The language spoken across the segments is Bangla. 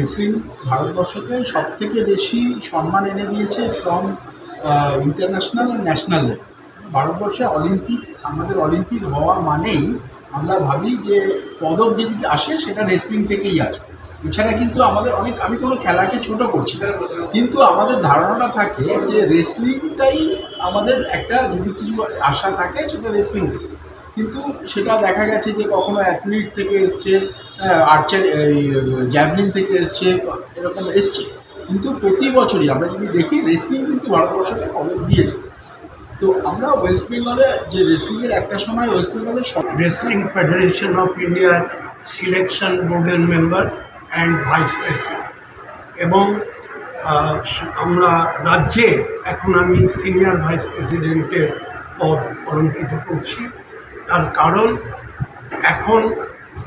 রেসলিং ভারতবর্ষকে সবথেকে বেশি সম্মান এনে দিয়েছে ফ্রম ইন্টারন্যাশনাল আর ন্যাশনাল লেভেল। ভারতবর্ষে আমাদের অলিম্পিক হওয়া মানেই আমরা ভাবি যে পদক যেদিকে আসে সেটা রেসলিং থেকেই আসবে। এছাড়া কিন্তু আমাদের আমি কোনো খেলাকে ছোট করছি না, কিন্তু আমাদের ধারণাটা থাকে যে রেসলিংটাই আমাদের একটা যদি কিছু আশা থাকে সেটা রেসলিং থেকে। কিন্তু সেটা দেখা গেছে যে কখনো অ্যাথলিট থেকে এসছে, আর্চারি, জ্যাভলিন থেকে এসছে, এরকম এসছে। কিন্তু প্রতি বছরই আমরা যদি দেখি রেসলিং কিন্তু ভারতবর্ষকে পদক দিয়েছে। তো আমরা ওয়েস্ট বেঙ্গলে যে রেসলিংয়ের একটা সময় ওয়েস্ট বেঙ্গলের রেসলিং ফেডারেশন অফ ইন্ডিয়ার সিলেকশন বোর্ডের মেম্বার অ্যান্ড ভাইস প্রেসিডেন্ট, এবং আমরা রাজ্যে এখন আমি সিনিয়র ভাইস প্রেসিডেন্টের পদ অলঙ্কৃত করছি। তার কারণ এখন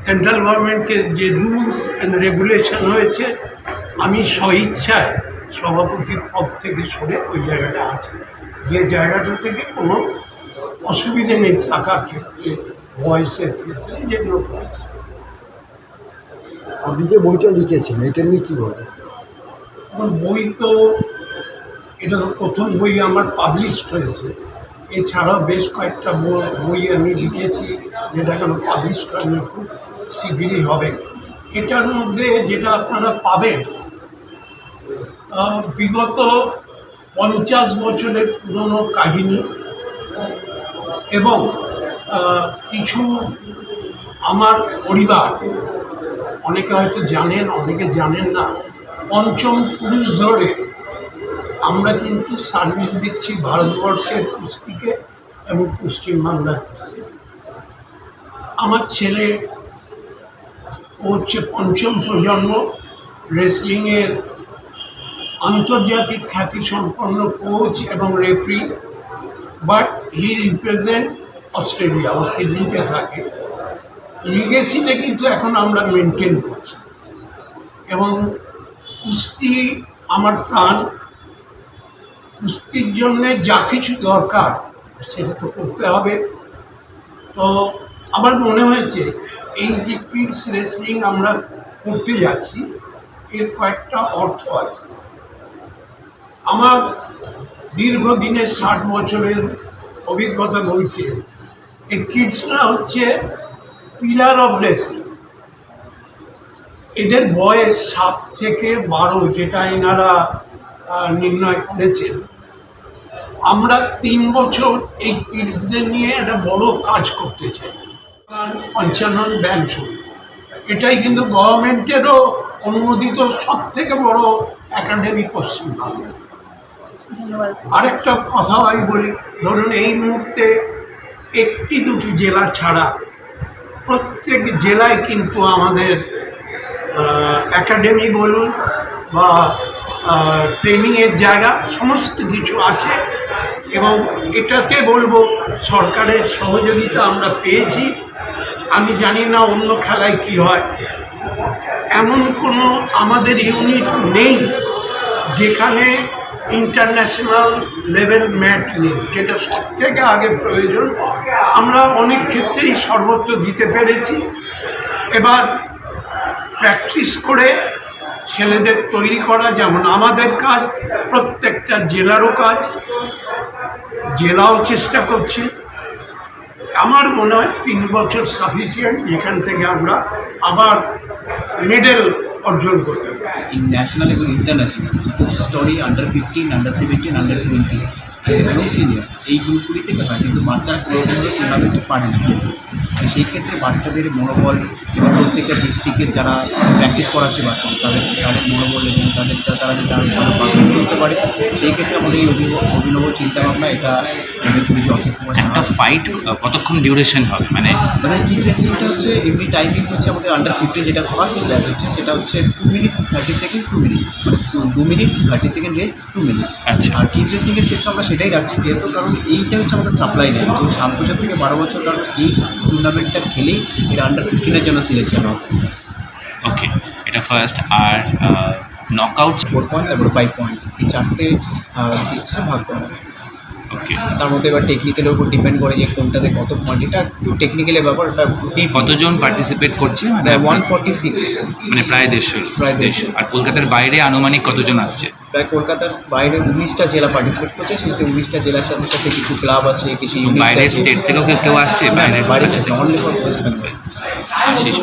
সেন্ট্রাল গভর্নমেন্টের যে রুলস অ্যান্ড রেগুলেশন হয়েছে, আমি স্বইচ্ছায় সভাপতির পদ থেকে সরে ওই জায়গাটা আছে, যে জায়গাটা থেকে কোনো অসুবিধে নেই থাকার ক্ষেত্রে, ভয়েসের ক্ষেত্রে, যেগুলো করেছে। আপনি যে বইটা লিখেছেন এটা নিয়ে কী বলেন? আমার বই তো এটা তো প্রথম বই আমার পাবলিশড হয়েছে। এছাড়াও বেশ কয়েকটা বই আমি লিখেছি যেটা এখনো পাবলিশ করানো খুব শিগগিরই হবে। এটার মধ্যে যেটা আপনারা পাবেন, বিগত 50 বছরের পুরনো কাহিনী এবং কিছু আমার পরিবার, অনেকে হয়তো জানেন, অনেকে জানেন না, পঞ্চম পুরুষ ধরে আমরা কিন্তু সার্ভিস দিচ্ছি ভারতবর্ষের কুস্তিকে এবং পশ্চিমবাংলার কুস্তিকে। আমার ছেলে হচ্ছে পঞ্চম প্রজন্ম রেসলিংয়ের আন্তর্জাতিক খ্যাতিসম্পন্ন কোচ এবং referee, but he represent Australia, ও সিডনিতে থাকে। লিগেসিটা কিন্তু এখন আমরা মেনটেন করছি, এবং কুস্তি আমার প্রাণ। কুস্তির জন্যে যা কিছু দরকার সেটা তো করতে হবে। তো আমার মনে হয়েছে এই যে কিডস রেসলিং আমরা করতে যাচ্ছি, এর কয়েকটা অর্থ আছে। আমার দীর্ঘদিনের 60 বছরের অভিজ্ঞতা বলছে এই কিডসরা হচ্ছে পিলার অফ রেসলিং। এদের বয়স 7 থেকে 12, যেটা এনারা নির্ণয় করেছেন। আমরা 3 বছর এই কিডসদের নিয়ে একটা বড় কাজ করতে চাই। 55 ব্যাংক সমিতি, এটাই কিন্তু গভর্নমেন্টেরও অনুমোদিত সব থেকে বড় একাডেমি পশ্চিমবাংলা। আরেকটা কথা আমি বলি, ধরুন এই মুহূর্তে 1-2টি জেলা ছাড়া প্রত্যেক জেলায় কিন্তু আমাদের একাডেমি বলুন বা ট্রেনিংয়ের জায়গা সমস্ত কিছু আছে, এবং এটাতে বলবো সরকারের সহযোগিতা আমরা পেয়েছি। আমি জানি না অন্য খেলায় কী হয়, এমন কোনো আমাদের ইউনিট নেই যেখানে ইন্টারন্যাশনাল লেভেল ম্যাচ নেই, যেটা সবথেকে আগে প্রয়োজন। আমরা অনেক ক্ষেত্রেই সর্বত্র দিতে পেরেছি। এবার প্র্যাকটিস করে ছেলেদের তৈরি করা যেমন আমাদের কাজ, প্রত্যেকটা জেলারও কাজ, জেলাও চেষ্টা করছে। আমার মনে হয় 3 বছর সাফিসিয়েন্ট, যেখান থেকে আমরা আবার মেডেল অর্জন করতে পারি। ন্যাশনাল এবং international story under 15, under 17, under 20 এবং সিনিয়র এই গ্রুপগুলিতে হয়, কিন্তু বাচ্চারা কোনো টুর্নামেন্টে পারে না। তো সেই ক্ষেত্রে বাচ্চাদের মনোবল এবং প্রত্যেকটা ডিস্ট্রিক্টের যারা প্র্যাকটিস করাচ্ছে বাচ্চাদের, তাদের মনোবল এবং তারা যদি আরও ভালো পারফর্ম করতে পারে, সেই ক্ষেত্রে আমাদের এই অভিনব চিন্তাভাবনা, এটা খুবই অসুবিধা। একটা ফাইট কতক্ষণ ডিউরেশন হবে? মানে আমাদের কিক রেসলিংটা হচ্ছে এমনি টাইমিং হচ্ছে আমাদের আন্ডার 15, যেটা ফার্স্ট ব্যাচ হচ্ছে সেটা হচ্ছে 2 মিনিট 30 সেকেন্ড, 2 মিনিট, মানে 2 মিনিট 30 সেকেন্ড রেস্ট, 2 মিনিট। আচ্ছা, আর কিক রেসলিংয়ের ক্ষেত্রে আমরা সেটাই রাখছি, যেহেতু কারণ এইটা হচ্ছে আমাদের সাপ্লাই নেই, যে 7 বছর থেকে 12 বছর, কারণ এই টুর্নামেন্টটা খেলেই এটা আন্ডার 15-এর জন্য সিলেকশন হবে। ওকে, এটা ফার্স্ট। আর নকআউট 4 পয়েন্ট, তারপরে 5 পয়েন্ট, এই 4টে ভাগ করা হয়। ওকে। তার মধ্যে এবার টেকনিক্যালের উপর ডিপেন্ড করে যে কোনটাতে কত কোয়ান্টিটা, টেকনিক্যালের ব্যাপার, ওটা ডিপ। কতজন পার্টিসিপেট করছে মানে 146, মানে প্রায় 150? প্রায় 150। আর কলকাতার বাইরে আনুমানিক কতজন আসছে? প্রায় কলকাতার বাইরে 19টা জেলা পার্টিসিপেট করছে, সেই 19টা জেলার সাথে সাথে কিছু ক্লাব আছে, কিছু units বাইরের আছে। স্টেট থেকেও কেউ আসছে? বাইরে বাইরে অনলি ফর ওয়েস্ট বেঙ্গল। আশিস